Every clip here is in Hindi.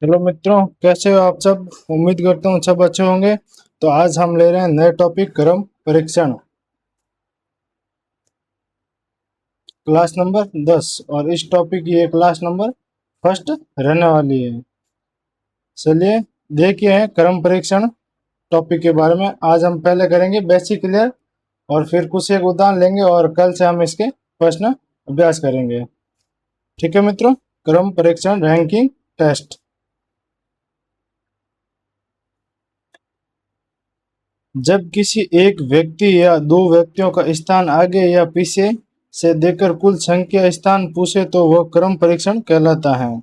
हेलो मित्रों, कैसे हो आप सब। उम्मीद करता हूँ सब अच्छे होंगे। तो आज हम ले रहे हैं नए टॉपिक क्रम परीक्षण, क्लास नंबर 10। और इस टॉपिक की ये क्लास नंबर फर्स्ट रहने वाली है। चलिए देखिए हैं क्रम परीक्षण टॉपिक के बारे में। आज हम पहले करेंगे बेसिक क्लियर और फिर कुछ एक उदाहरण लेंगे और कल से हम इसके प्रश्न अभ्यास करेंगे। ठीक है मित्रों, क्रम परीक्षण रैंकिंग टेस्ट। जब किसी एक व्यक्ति या दो व्यक्तियों का स्थान आगे या पीछे से देकर कुल संख्या स्थान पूछे तो वह क्रम परीक्षण कहलाता है।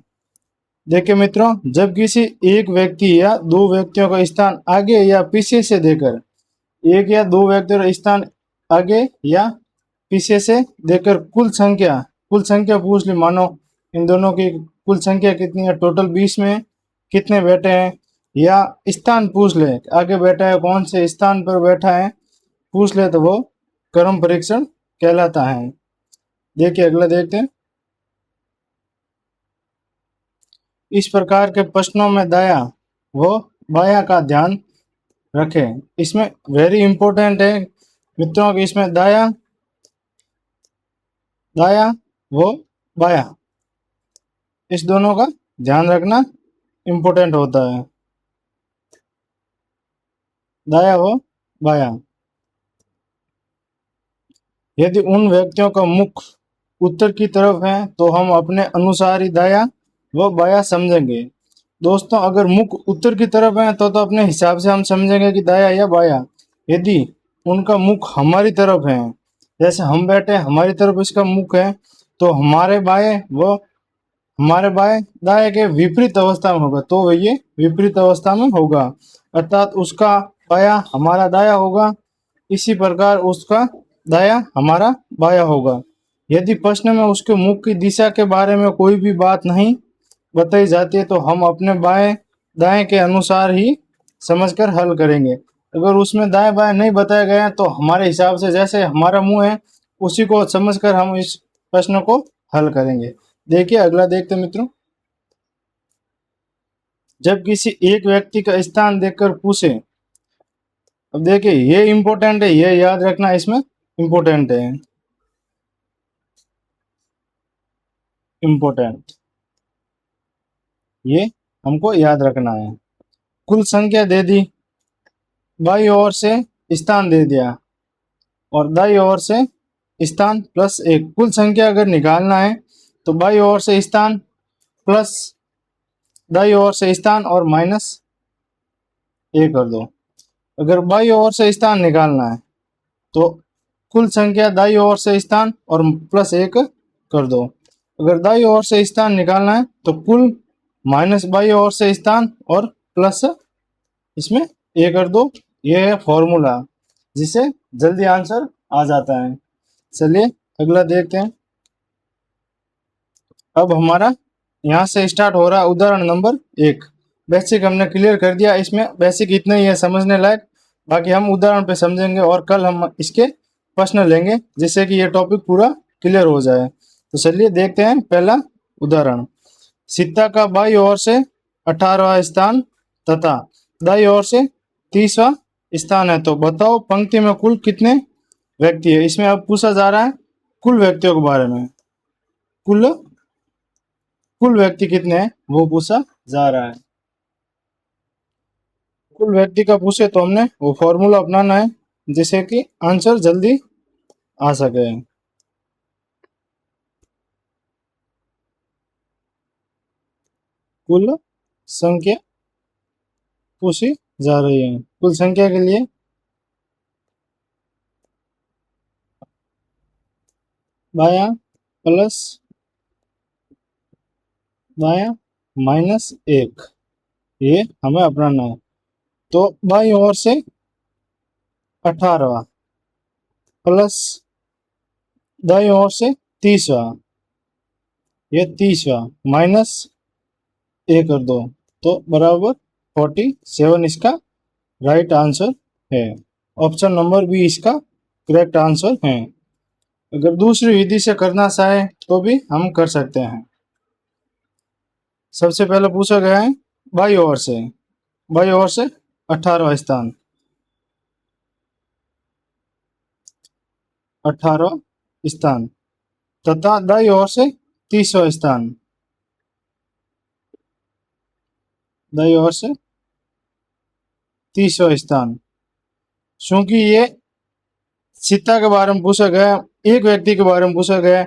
देखिए मित्रों, जब किसी एक व्यक्ति या दो व्यक्तियों का स्थान आगे या पीछे से देकर, एक या दो व्यक्तियों का स्थान आगे या पीछे से देकर कुल संख्या पूछ ली। मानो इन दोनों की कुल संख्या कितनी है, टोटल 20 में कितने बैठे हैं, या स्थान पूछ ले, आगे बैठा है कौन से स्थान पर बैठा है पूछ ले, तो वो क्रम परीक्षण कहलाता है। देखिए अगला देखते हैं। इस प्रकार के प्रश्नों में दाया व बाया का ध्यान रखें। इसमें वेरी इंपॉर्टेंट है मित्रों कि इसमें दाया व बाया इस दोनों का ध्यान रखना इंपॉर्टेंट होता है। दाया व बाया, यदि उन व्यक्तियों का मुख उत्तर की तरफ है तो हम अपने अनुसार ही दाया व बाया समझेंगे। दोस्तों, अगर मुख उत्तर की तरफ है तो अपने हिसाब से हम समझेंगे कि दाया या बाया। यदि उनका मुख हमारी तरफ है, जैसे हम बैठे हमारी तरफ इसका मुख है, तो हमारे बाएं दाएं के विपरीत अवस्था में होगा, तो ये विपरीत अवस्था में होगा, अर्थात उसका बाया हमारा दाया होगा। इसी प्रकार उसका दाया हमारा बाया होगा। यदि प्रश्न में उसके मुख की दिशा के बारे में कोई भी बात नहीं बताई जाती है तो हम अपने बाएं दाएं के अनुसार ही समझकर हल करेंगे। अगर उसमें दाएं बाएं नहीं बताया गया है तो हमारे हिसाब से जैसे हमारा मुंह है उसी को समझकर हम इस प्रश्न को हल करेंगे। देखिए अगला देखते हैं मित्रों। जब किसी एक व्यक्ति का स्थान देखकर पूछे, अब देखिए ये इंपॉर्टेंट है, ये याद रखना इसमें इंपॉर्टेंट है। इंपॉर्टेंट, ये हमको याद रखना है। कुल संख्या दे दी, बाई ओर से स्थान दे दिया और दाई ओर से स्थान प्लस एक। कुल संख्या अगर निकालना है तो बाई ओर से स्थान प्लस दाई ओर से स्थान और माइनस एक कर दो। अगर बाई ओर से स्थान निकालना है तो कुल संख्या दाई ओर से स्थान और प्लस एक कर दो। अगर दाई ओर से स्थान निकालना है तो कुल माइनस बाई ओर से स्थान और प्लस इसमें ए कर दो। ये है फॉर्मूला जिसे जल्दी आंसर आ जाता है। चलिए अगला देखते हैं। अब हमारा यहाँ से स्टार्ट हो रहा है उदाहरण नंबर 1। बेसिक हमने क्लियर कर दिया, इसमें बेसिक इतना ही है समझने लायक, बाकी हम उदाहरण पे समझेंगे और कल हम इसके प्रश्न लेंगे जिससे कि ये टॉपिक पूरा क्लियर हो जाए। तो चलिए देखते हैं पहला उदाहरण। सीता का बाई ओर से 18वां स्थान तथा दाई ओर से 30वां स्थान है, तो बताओ पंक्ति में कुल कितने व्यक्ति है। इसमें अब पूछा जा रहा है कुल व्यक्तियों के बारे में। कुल कुल व्यक्ति कितने हैं वो पूछा जा रहा है। कुल व्यक्ति का पूछे तो हमने वो फॉर्मूला अपनाना है जिससे कि आंसर जल्दी आ सके। कुल संख्या पूछी जा रही है। कुल संख्या के लिए बाया प्लस दाया माइनस एक, ये हमें अपनाना है। तो बाई ओर से 18वां प्लस दाई ओर से 30वां, ये 30वां माइनस ए कर दो, तो बराबर 47 इसका राइट आंसर है। ऑप्शन नंबर बी इसका करेक्ट आंसर है। अगर दूसरी विधि से करना चाहे तो भी हम कर सकते हैं। सबसे पहले पूछा गया है बाई ओर से 18वां स्थान, 18वां स्थान तथा दाई ओर से 30वां स्थान, दाई ओर से 30वां स्थान। क्योंकि ये सीता के बारे में पूछा गया, एक व्यक्ति के बारे में पूछा गया,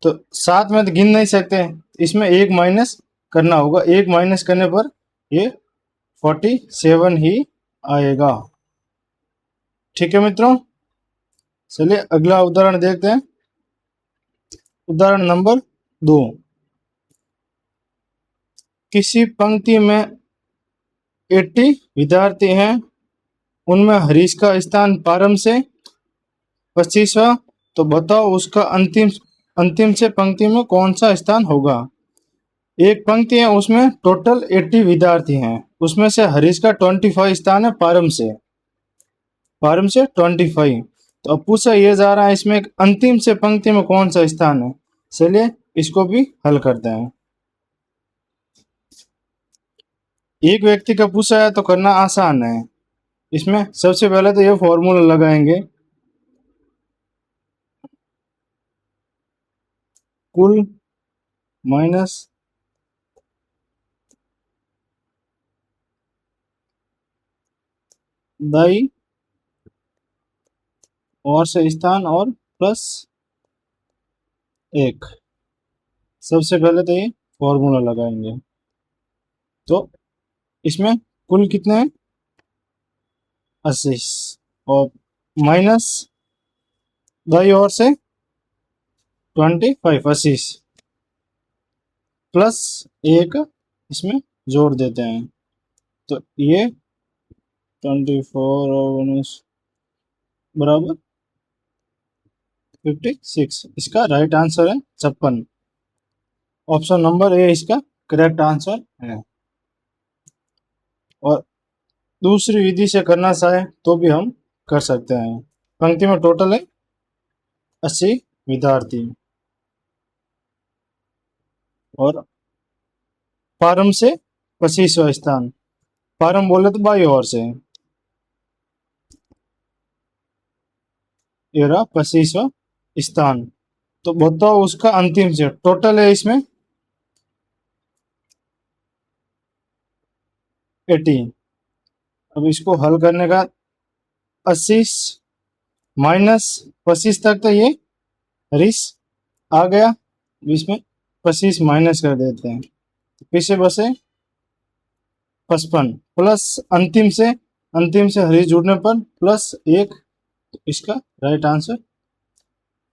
तो साथ में तो गिन नहीं सकते, इसमें एक माइनस करना होगा। एक माइनस करने पर ये 47 ही आएगा। ठीक है मित्रों, चलिए अगला उदाहरण देखते हैं। उदाहरण नंबर 2। किसी पंक्ति में 80 विद्यार्थी हैं, उनमें हरीश का स्थान प्रारंभ से 25वां, तो बताओ उसका अंतिम अंतिम से पंक्ति में कौन सा स्थान होगा। एक पंक्ति है, उसमें टोटल 80 विद्यार्थी हैं, उसमें से हरीश का 25 स्थान है प्रारंभ से 25। तो अब पूछा यह जा रहा है इसमें अंतिम से पंक्ति में कौन सा स्थान है। चलिए इसको भी हल करते हैं। एक व्यक्ति का पूछा है तो करना आसान है। इसमें सबसे पहले तो ये फॉर्मूला लगाएंगे, कुल माइनस दाई और से स्थान और प्लस 1। सबसे पहले तो ये फॉर्मूला लगाएंगे, तो इसमें कुल कितने हैं 80 और माइनस दाई ओर से 25 80 प्लस 1 इसमें जोड़ देते हैं, तो ये 24 और बराबर 56। इसका राइट आंसर है 56। ऑप्शन नंबर ए इसका करेक्ट आंसर है। और दूसरी विधि से करना चाहे तो भी हम कर सकते हैं। पंक्ति में टोटल है 80 विद्यार्थी और प्रारंभ से 25वां स्थान, प्रारंभ बोले तो बाई ओर से, ये रहा 25वां स्थान, तो बताओ उसका अंतिम से टोटल है इसमें 80। अब इसको हल करने का 80 माइनस 25 तक तो ये हरीश आ गया, इसमें 25 माइनस कर देते हैं, तो पीछे बसे 55 प्लस अंतिम से हरीश जुड़ने पर प्लस 1, तो इसका राइट आंसर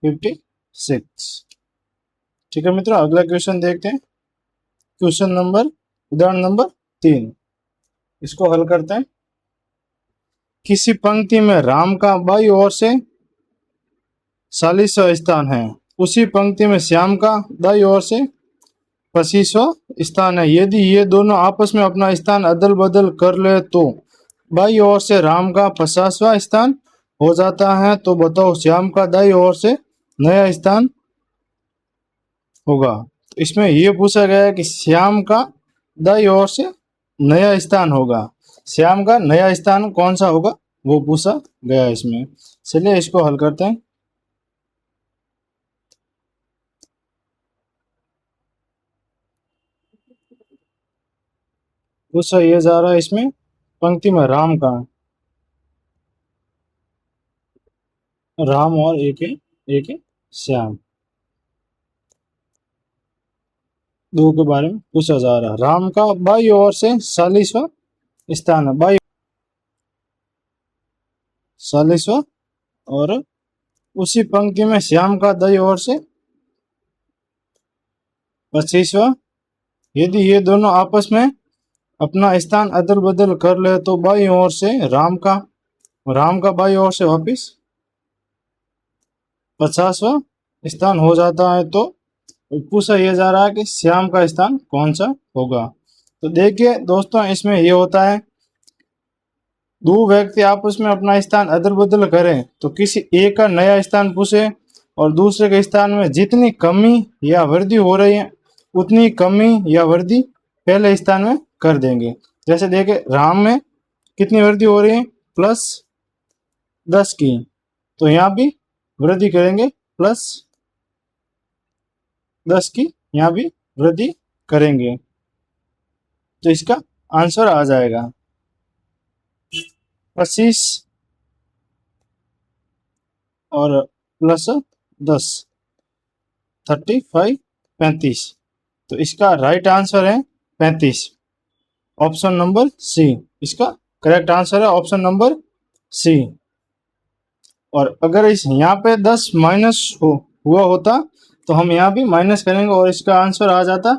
56। ठीक है मित्रों, अगला क्वेश्चन देखते हैं। क्वेश्चन नंबर उदाहरण नंबर 3, इसको हल करते हैं। किसी पंक्ति में राम का बाई ओर से 40वां स्थान है, उसी पंक्ति में श्याम का दाई ओर से 25वां स्थान है। यदि ये दोनों आपस में अपना स्थान अदल बदल कर ले तो बाई ओर से राम का 50वां स्थान हो जाता है, तो बताओ श्याम का दाई ओर से नया स्थान होगा। तो इसमें यह पूछा गया है कि श्याम का दाई ओर से नया स्थान होगा, श्याम का नया स्थान कौन सा होगा वो पूछा गया है इसमें। चलिए इसको हल करते हैं। पूछा यह जा रहा है इसमें पंक्ति में राम का, राम और एक है श्याम, दो के बारे में पूछा जा रहा है। राम का बाई ओर से 40वां स्थान है, बाई 40वां, और उसी पंक्ति में श्याम का दाई ओर से 25वां। यदि ये दोनों आपस में अपना स्थान अदल बदल कर ले तो बाई ओर से राम का बाई ओर से वापिस 50वां स्थान हो जाता है। तो पूछा यह जा रहा है कि श्याम का स्थान कौन सा होगा। तो देखिए दोस्तों, इसमें यह होता है दो व्यक्ति आपस में अपना स्थान अदल बदल करें तो किसी एक का नया स्थान पूछे और दूसरे के स्थान में जितनी कमी या वृद्धि हो रही है उतनी कमी या वृद्धि पहले स्थान में कर देंगे। जैसे देखे राम में कितनी वृद्धि हो रही है, +10 की, तो यहाँ भी वृद्धि करेंगे +10 की, यहाँ भी वृद्धि करेंगे, तो इसका आंसर आ जाएगा 25 और +10 35 35। तो इसका राइट आंसर है 35, ऑप्शन नंबर सी। इसका करेक्ट आंसर है ऑप्शन नंबर सी। और अगर इस यहाँ पे 10 माइनस हुआ होता तो हम यहाँ भी माइनस करेंगे और इसका आंसर आ जाता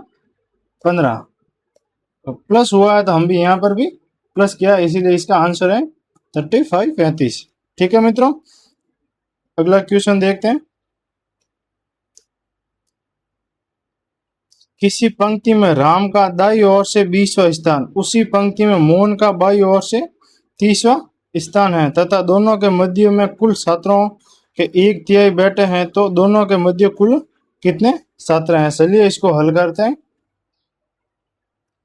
15। तो प्लस हुआ है तो हम भी यहाँ पर भी प्लस किया, इसीलिए इसका आंसर है 35 35। ठीक है मित्रों, अगला क्वेश्चन देखते हैं। किसी पंक्ति में राम का दाईं ओर से 20वां स्थान, उसी पंक्ति में मोहन का बाईं ओर से 30वां स्थान है तथा दोनों के मध्य में कुल छात्रों के 1/3 बैठे हैं, तो दोनों के मध्य कुल कितने छात्र हैं? चलिए इसको हल करते हैं।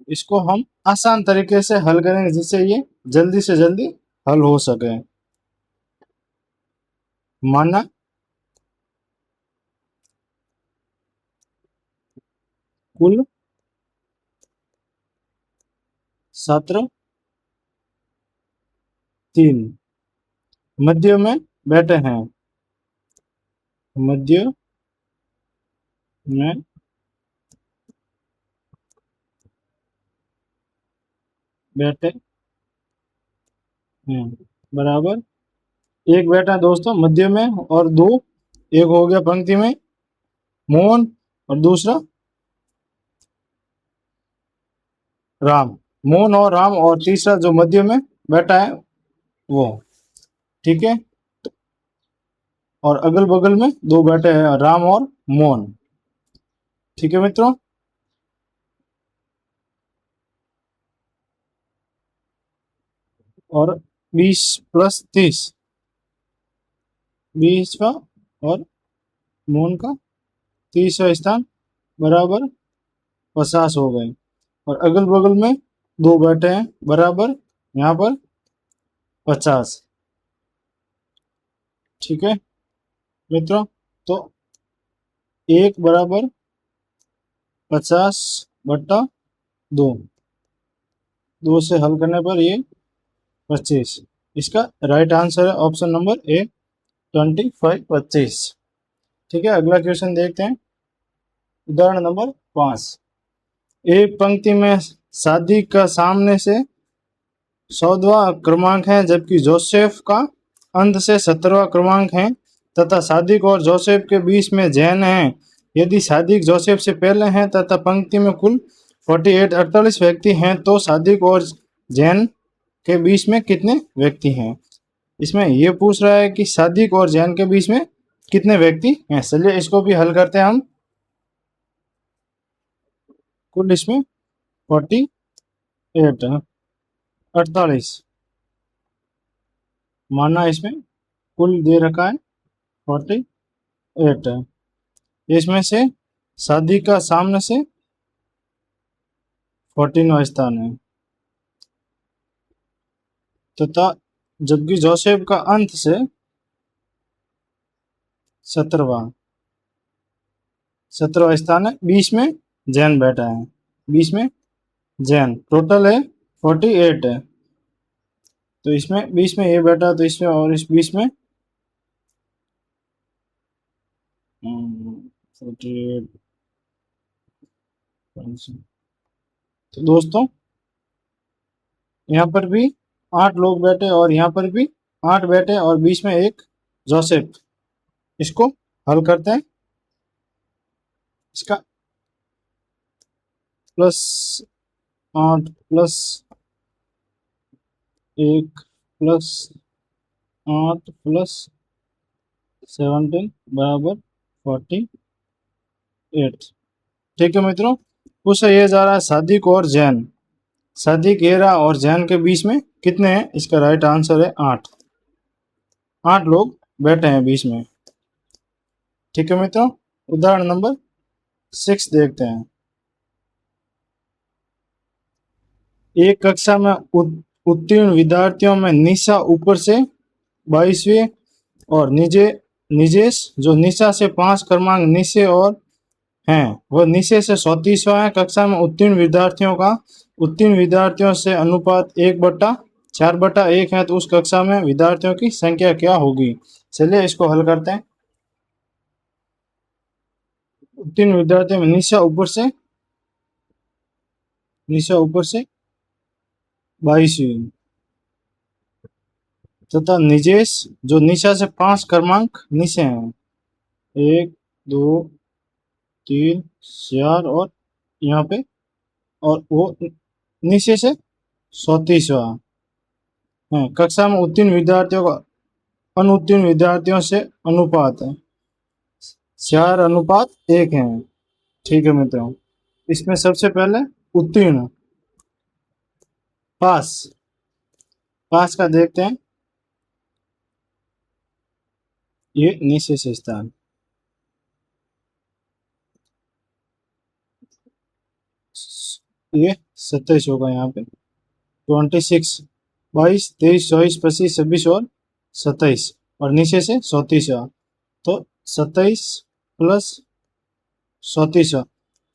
इसको हम आसान तरीके से हल करेंगे जिससे ये जल्दी से जल्दी हल हो सके। माना कुल छात्र 3 मध्य में बैठे हैं, मध्य में बैठे हैं, बराबर एक बैठा है दोस्तों मध्य में और 2, एक हो गया पंक्ति में मोहन और दूसरा राम, मोहन और राम, और तीसरा जो मध्य में बैठा है वो। ठीक है, और अगल बगल में 2 बैठे हैं राम और मोहन। ठीक है मित्रों, और 20 + 30 20वां और मोहन का 30वां स्थान बराबर 50 हो गए, और अगल बगल में 2 बैठे हैं बराबर यहाँ पर 50। ठीक है मित्रों, तो 1 बराबर 50/2, 2 से हल करने पर ये 25। इसका राइट आंसर है ऑप्शन नंबर ए 25 25। ठीक है, अगला क्वेश्चन देखते हैं। उदाहरण नंबर 5। एक पंक्ति में शादी का सामने से 14वां क्रमांक है जबकि जोसेफ का अंत से 17वां क्रमांक है तथा सादिक और जोसेफ के बीच में जैन है। यदि सादिक जोसेफ से पहले हैं तथा पंक्ति में कुल 48 व्यक्ति हैं, तो सादिक और जैन के बीच में कितने व्यक्ति हैं? इसमें ये पूछ रहा है कि सादिक और जैन के बीच में कितने व्यक्ति हैं। चलिए इसको भी हल करते हैं हम। कुल इसमें 48 48 माना, इसमें कुल दे रखा है 48 है। इसमें से शादी का सामने से 14वां स्थान है तथा जबकि जोसेफ का अंत से 17वां स्थान है। बीच में जैन बैठा है, बीच में जैन, टोटल है 48 है। तो इसमें बीच में ये बैठा, तो इसमें और इस बीच में 48। तो दोस्तों यहाँ पर भी 8 लोग बैठे और यहाँ पर भी 8 बैठे और बीच में एक जोसेफ। इसको हल करते हैं। इसका +8 + 1 + 8 + 17 बराबर 48। ठीक है मित्रों, पूछा यह जा रहा है सादिक और जैन, सादिक हेरा और जैन के बीच में कितने हैं? इसका राइट आंसर है 8। 8 लोग बैठे हैं बीच में। ठीक है मित्रों, उदाहरण नंबर 6 देखते हैं। एक कक्षा में उत्तीर्ण विद्यार्थियों में निशा ऊपर से 22वें और निजेश जो निशा से 5 क्रमांक नीचे और हैं वह नीचे से 34वां है। कक्षा में उत्तीर्ण विद्यार्थियों से अनुपात 1/4/1 है, तो उस कक्षा में विद्यार्थियों की संख्या क्या होगी। चलिए इसको हल करते हैं। उत्तीर्ण विद्यार्थियों में निशा ऊपर से 22वीं तथा निजेश जो निशा से 5 क्रमांक नीचे हैं, 1 2 3 4 और यहाँ पे, और वो नीचे से 34वां है। कक्षा में उत्तीर्ण विद्यार्थियों का अनुत्तीर्ण विद्यार्थियों से अनुपात है 4:1 है। ठीक है मित्रों, इसमें सबसे पहले उत्तीर्ण पास का देखते हैं। ये नीचे से स्थान, ये 27 होगा। यहाँ पे 26 22 23 24 25 26 और 27 और नीचे से 34वां, तो 27 प्लस 34वां।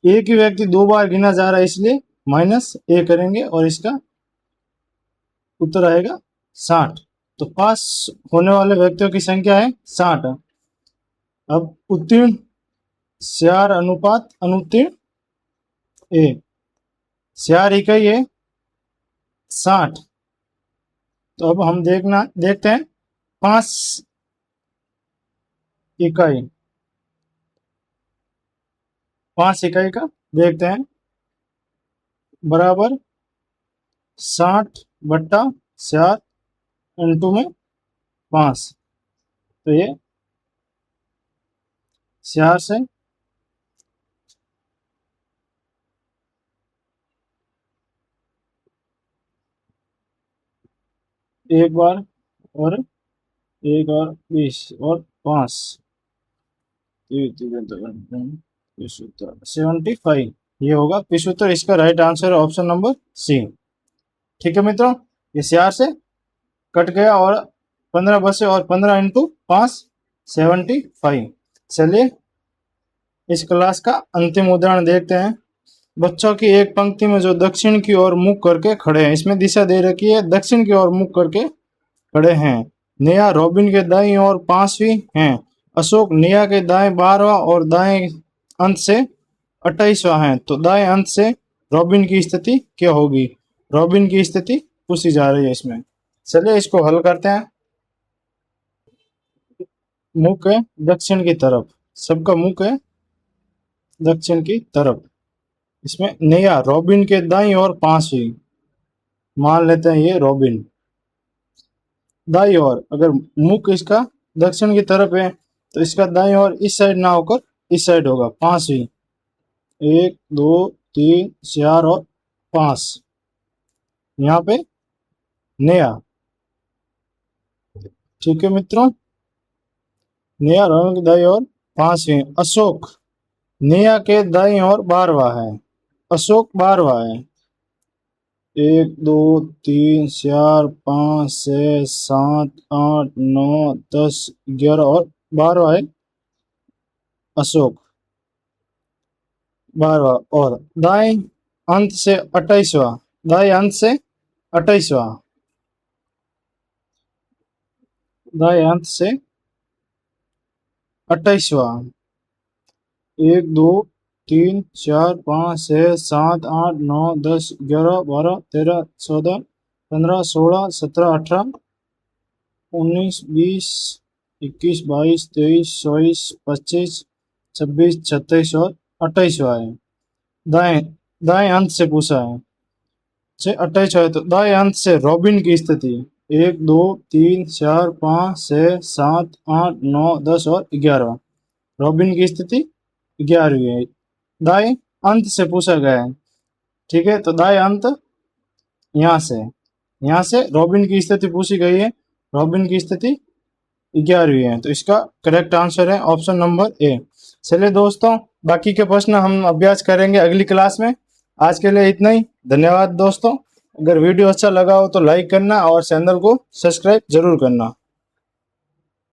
एक ही व्यक्ति 2 बार गिना जा रहा है, इसलिए -1 करेंगे और इसका उत्तर आएगा 60। तो पास होने वाले व्यक्तियों की संख्या है 60। अब उत्तीर्ण 4 अनुपात अनुत्तीर्ण 1, 4 इकाई है 60। तो अब हम देखते हैं 5 इकाई, 5 इकाई का देखते हैं, बराबर 60/4 इंटू में 5। तो ये 4 से एक बार और 20 और 5 75, ये होगा पिछहत्तर। इसका राइट आंसर है ऑप्शन नंबर सी। ठीक है मित्रों, ये 4 से कट गया और 15 बचे और 15 इंटू 5 75। चलिए इस क्लास का अंतिम उदाहरण देखते हैं। बच्चों की एक पंक्ति में जो दक्षिण की ओर मुख करके खड़े हैं, इसमें दिशा दे रखी है, दक्षिण की ओर मुख करके खड़े हैं। नेहा रॉबिन के दाईं ओर 5वीं है। अशोक नेहा के दाएं 12वां और दाएं अंत से 28वां है। तो दाएं अंत से रॉबिन की स्थिति क्या होगी। रॉबिन की स्थिति पूछी जा रही है इसमें। चलिए इसको हल करते हैं। मुख है दक्षिण की तरफ, सबका मुख है दक्षिण की तरफ। इसमें नेहा रॉबिन के दाईं ओर 5वीं, मान लेते हैं ये रॉबिन दाईं ओर। अगर मुख इसका दक्षिण की तरफ है तो इसका दाईं ओर इस साइड ना होकर इस साइड होगा, 5वीं। 1 2 3 4 और 5। यहाँ पे नेहा। ठीक है मित्रों, नेहा रॉबिन के दाईं ओर 5वीं। अशोक नेहा के दाईं ओर 12वां है। अशोक 12वां है। 1 2 3 4 5 6 7 8 9 10 11 और 12वां है अशोक 12वां। और दाएं अंत से 28वां, दाएं अंत से 28वां, दाएं अंत से 28वां। 1 2 3 4 5 6 7 8 9 10 11 12 13 14 15 16 17 18 19 20 21 22 23 24 25 26 27 और 28वां है। दाएं दाएं अंत से पूछा है, 28वां है। तो दाएं अंत से रॉबिन की स्थिति 1 2 3 4 5 6 7 8 9 10 और 11वां। रॉबिन की स्थिति 11वीं है, दाएं अंत से पूछा गया है। ठीक है, तो दाएं अंत यहाँ से रॉबिन की स्थिति पूछी गई है। रॉबिन की स्थिति 11वीं है, तो इसका करेक्ट आंसर है ऑप्शन नंबर ए। चलिए दोस्तों, बाकी के प्रश्न हम अभ्यास करेंगे अगली क्लास में। आज के लिए इतना ही। धन्यवाद दोस्तों। अगर वीडियो अच्छा लगा हो तो लाइक करना और चैनल को सब्सक्राइब जरूर करना।